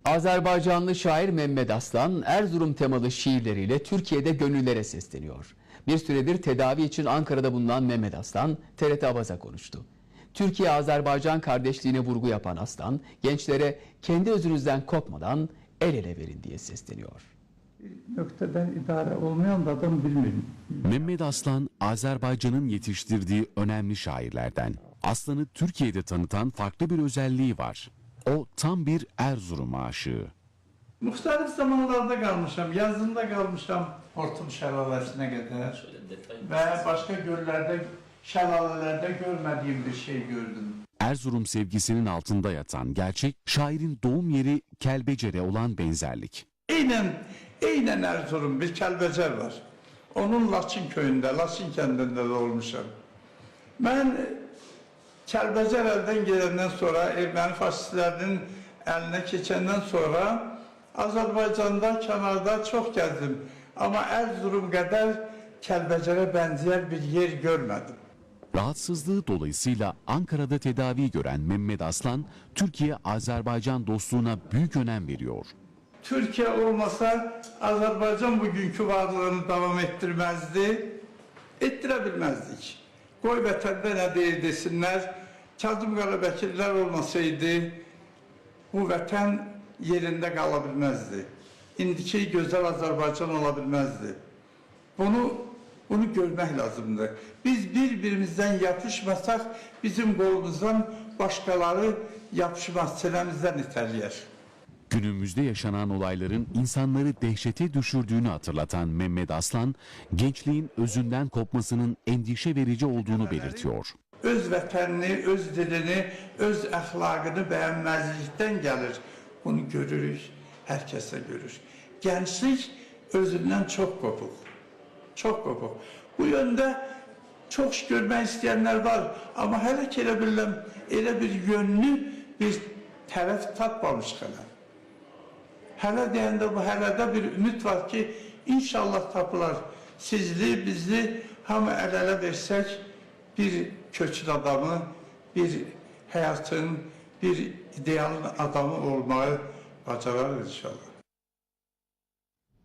Azerbaycanlı şair Mehmet Aslan, Erzurum temalı şiirleriyle Türkiye'de gönüllere sesleniyor. Bir süredir tedavi için Ankara'da bulunan Mehmet Aslan, TRT Avaz'a konuştu. Türkiye-Azerbaycan kardeşliğine vurgu yapan Aslan, gençlere kendi özünüzden kopmadan el ele verin diye sesleniyor. Nökteden idare olmayan da adam bilmiyorum. Mehmet Aslan, Azerbaycan'ın yetiştirdiği önemli şairlerden. Aslan'ı Türkiye'de tanıtan farklı bir özelliği var. O tam bir Erzurum aşığı. Muhtelif zamanlarda kalmışam, yazında kalmışam Hortum şelalesine kadar ve başka göllerde, şelalelerde görmediğim bir şey gördüm. Erzurum sevgisinin altında yatan gerçek, şairin doğum yeri Kelbecer'e olan benzerlik. Aynen Erzurum bir Kelbecer var. Onun Laçın köyünde, Laçın kendinde doğmuşam. Ben Kelbecer elden gelenden sonra, Ermeni faşistlerinin eline geçenden sonra Azerbaycan'da, kenarda çok gezdim. Ama Erzurum kadar Kelbecer'e benzeyen bir yer görmedim. Rahatsızlığı dolayısıyla Ankara'da tedavi gören Mehmet Aslan, Türkiye-Azerbaycan dostluğuna büyük önem veriyor. Türkiye olmasa Azerbaycan bugünkü varlığını devam ettirebilmezdik. Koy vatanda ne değil desinler, Kazım Karabekirler olmasaydı bu vatan yerinde kalabilmezdi. İndiki güzel Azerbaycan olabilmezdi. Bunu görmek lazımdı. Biz birbirimizden yapışmasak bizim kolumuzdan başkaları yapışmaz, çenemizden iterler. Günümüzde yaşanan olayların insanları dehşete düşürdüğünü hatırlatan Mehmet Aslan, gençliğin özünden kopmasının endişe verici olduğunu belirtiyor. Öz vətənini, öz dilini, öz əxlaqını bəyənməzlikdən gəlir. Bunu görürük, hər kəsə görür. Gənclik özündən çox qopuq. Çox qopuq. Bu yöndə çox iş görmək istəyənlər var. Amma hələ ki elə bir yönlü bir tərəf tapmamış hələ. Hələ deyəndə bu hələdə bir ümid var ki, inşallah tapılar. Sizli, bizli hamı əl-ələ versək, bir köçün adamı, bir həyatın, bir idealın adamı olmayı bacarır inşallah.